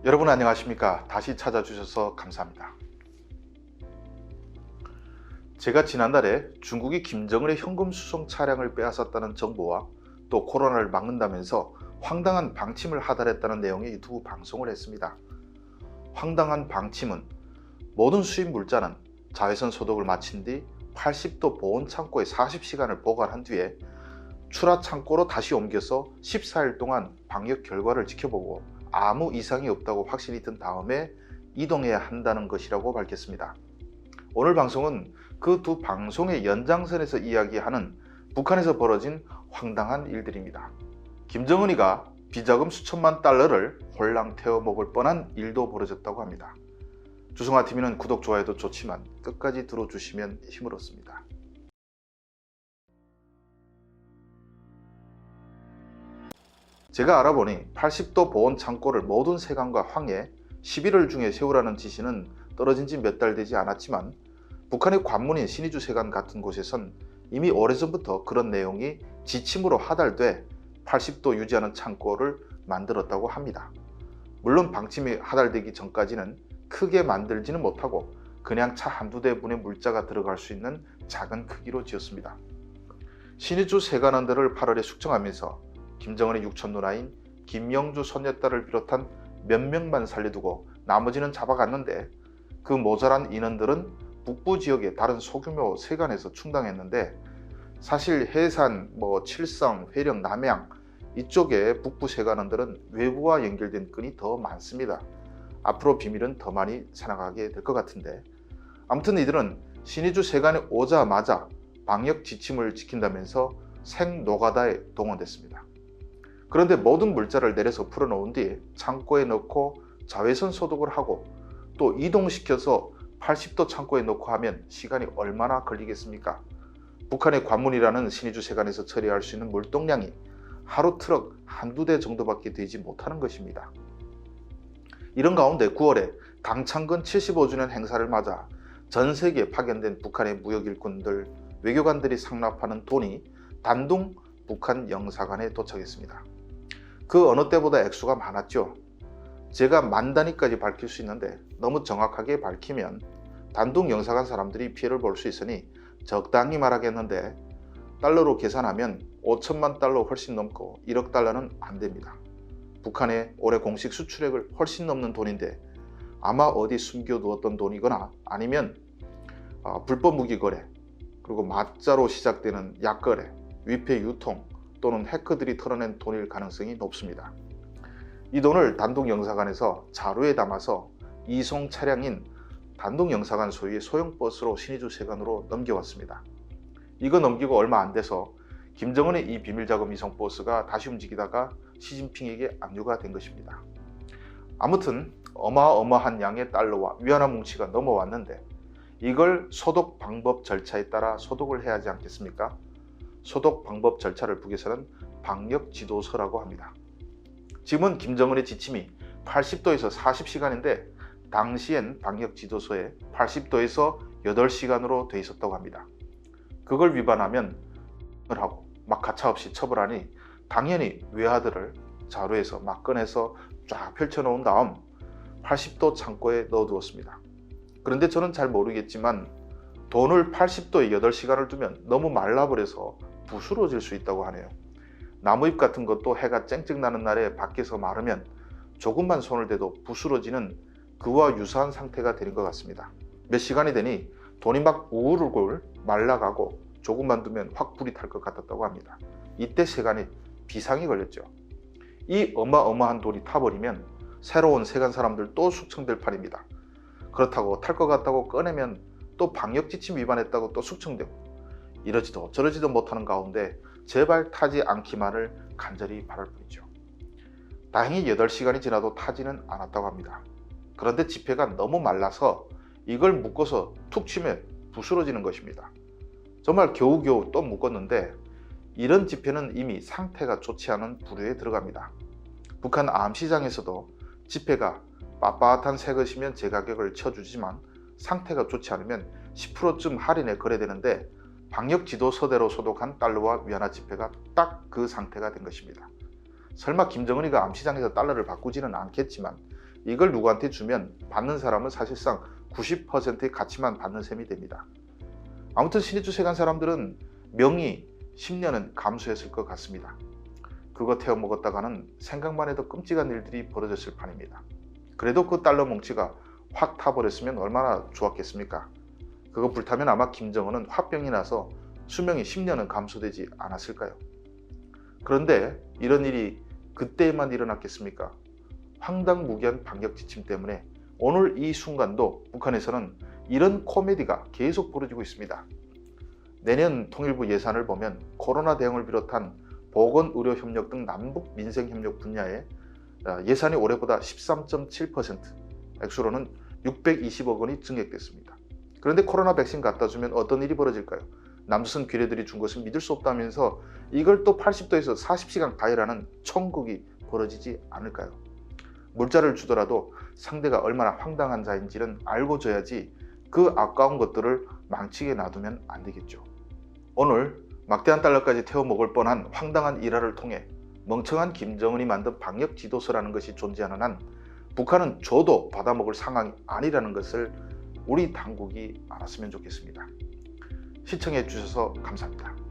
여러분 안녕하십니까? 다시 찾아주셔서 감사합니다. 제가 지난달에 중국이 김정은의 현금 수송 차량을 빼앗았다는 정보와 또 코로나를 막는다면서 황당한 방침을 하달했다는 내용의 유튜브 방송을 했습니다. 황당한 방침은 모든 수입 물자는 자외선 소독을 마친 뒤 80도 보온 창고에 40시간을 보관한 뒤에 출하 창고로 다시 옮겨서 14일 동안 방역 결과를 지켜보고 아무 이상이 없다고 확신이 든 다음에 이동해야 한다는 것이라고 밝혔습니다. 오늘 방송은 그 두 방송의 연장선에서 이야기하는 북한에서 벌어진 황당한 일들입니다. 김정은이가 비자금 수천만 달러를 홀랑 태워 먹을 뻔한 일도 벌어졌다고 합니다. 주성아TV는 구독, 좋아요도 좋지만 끝까지 들어주시면 힘을 얻습니다. 제가 알아보니 80도 보온 창고를 모든 세관과 황해 11월 중에 세우라는 지시는 떨어진 지 몇 달 되지 않았지만 북한의 관문인 신의주 세관 같은 곳에선 이미 오래전부터 그런 내용이 지침으로 하달돼 80도 유지하는 창고를 만들었다고 합니다. 물론 방침이 하달되기 전까지는 크게 만들지는 못하고 그냥 차 한두 대분의 물자가 들어갈 수 있는 작은 크기로 지었습니다. 신의주 세관원들을 8월에 숙청하면서 김정은의 육촌 누나인 김영주 손녀딸을 비롯한 몇 명만 살려두고 나머지는 잡아갔는데 그 모자란 인원들은 북부 지역의 다른 소규모 세관에서 충당했는데 사실 해산, 칠성, 회령, 남양 이쪽의 북부 세관원들은 외부와 연결된 끈이 더 많습니다. 앞으로 비밀은 더 많이 새나가게 될 것 같은데 아무튼 이들은 신의주 세관에 오자마자 방역 지침을 지킨다면서 생노가다에 동원됐습니다. 그런데 모든 물자를 내려서 풀어놓은 뒤 창고에 넣고 자외선 소독을 하고 또 이동시켜서 80도 창고에 넣고 하면 시간이 얼마나 걸리겠습니까? 북한의 관문이라는 신의주 세관에서 처리할 수 있는 물동량이 하루 트럭 한두 대 정도밖에 되지 못하는 것입니다. 이런 가운데 9월에 당창건 75주년 행사를 맞아 전 세계에 파견된 북한의 무역 일꾼들, 외교관들이 상납하는 돈이 단둥 북한 영사관에 도착했습니다. 그 어느 때보다 액수가 많았죠. 제가 만 단위까지 밝힐 수 있는데 너무 정확하게 밝히면 단둥 영사관 사람들이 피해를 볼 수 있으니 적당히 말하겠는데 달러로 계산하면 5천만 달러 훨씬 넘고 1억 달러는 안 됩니다. 북한의 올해 공식 수출액을 훨씬 넘는 돈인데 아마 어디 숨겨두었던 돈이거나 아니면 불법 무기 거래, 그리고 마자로 시작되는 약 거래, 위패 유통 또는 해커들이 털어낸 돈일 가능성이 높습니다. 이 돈을 단둥 영사관에서 자루에 담아서 이송 차량인 단둥 영사관 소유의 소형 버스로 신의주 세관으로 넘겨왔습니다. 이거 넘기고 얼마 안 돼서 김정은의 이 비밀자금 이송 버스가 다시 움직이다가 시진핑에게 압류가 된 것입니다. 아무튼 어마어마한 양의 달러와 위안화 뭉치가 넘어왔는데 이걸 소독 방법 절차에 따라 소독을 해야 하지 않겠습니까? 소독 방법 절차를 북에서는 방역 지도서라고 합니다. 지금은 김정은의 지침이 80도에서 40시간인데 당시엔 방역 지도서에 80도에서 8시간으로 돼 있었다고 합니다. 그걸 위반하면 하고 막 가차없이 처벌하니 당연히 외화들을 자루에서 막 꺼내서 쫙 펼쳐놓은 다음 80도 창고에 넣어두었습니다. 그런데 저는 잘 모르겠지만 돈을 80도에 8시간을 두면 너무 말라버려서 부스러질 수 있다고 하네요. 나무잎 같은 것도 해가 쨍쨍 나는 날에 밖에서 마르면 조금만 손을 대도 부스러지는 그와 유사한 상태가 되는 것 같습니다. 몇 시간이 되니 돈이 막 우글우글 말라가고 조금만 두면 확 불이 탈 것 같았다고 합니다. 이때 세관에 비상이 걸렸죠. 이 어마어마한 돈이 타버리면 새로운 세관 사람들 또 숙청될 판입니다. 그렇다고 탈 것 같다고 꺼내면 또 방역지침 위반했다고 또 숙청되고 이러지도 저러지도 못하는 가운데 제발 타지 않기만을 간절히 바랄 뿐이죠. 다행히 8시간이 지나도 타지는 않았다고 합니다. 그런데 지폐가 너무 말라서 이걸 묶어서 툭 치면 부스러지는 것입니다. 정말 겨우겨우 또 묶었는데 이런 지폐는 이미 상태가 좋지 않은 부류에 들어갑니다. 북한 암시장에서도 지폐가 빳빳한 새 것이면 제 가격을 쳐주지만 상태가 좋지 않으면 10%쯤 할인에 거래되는데 방역 지도서대로 소독한 달러와 위안화 지폐가 딱 그 상태가 된 것입니다. 설마 김정은이가 암시장에서 달러를 바꾸지는 않겠지만 이걸 누구한테 주면 받는 사람은 사실상 90%의 가치만 받는 셈이 됩니다. 아무튼 신의주 세관 사람들은 명의 10년은 감수했을 것 같습니다. 그거 태워 먹었다가는 생각만 해도 끔찍한 일들이 벌어졌을 판입니다. 그래도 그 달러 뭉치가 확 타버렸으면 얼마나 좋았겠습니까? 그거 불타면 아마 김정은은 화병이 나서 수명이 10년은 감소되지 않았을까요? 그런데 이런 일이 그때에만 일어났겠습니까? 황당무계한 방역 지침 때문에 오늘 이 순간도 북한에서는 이런 코미디가 계속 벌어지고 있습니다. 내년 통일부 예산을 보면 코로나 대응을 비롯한 보건의료협력 등 남북 민생협력 분야에 예산이 올해보다 13.7%, 액수로는 620억 원이 증액됐습니다. 그런데 코로나 백신 갖다 주면 어떤 일이 벌어질까요? 남조선 귀래들이 준 것을 믿을 수 없다면서 이걸 또 80도에서 40시간 가열하는 천국이 벌어지지 않을까요? 물자를 주더라도 상대가 얼마나 황당한 자인지는 알고 줘야지 그 아까운 것들을 망치게 놔두면 안 되겠죠. 오늘 막대한 달러까지 태워 먹을 뻔한 황당한 일화를 통해 멍청한 김정은이 만든 방역 지도서라는 것이 존재하는 한 북한은 줘도 받아먹을 상황이 아니라는 것을 우리 당국이 알았으면 좋겠습니다. 시청해 주셔서 감사합니다.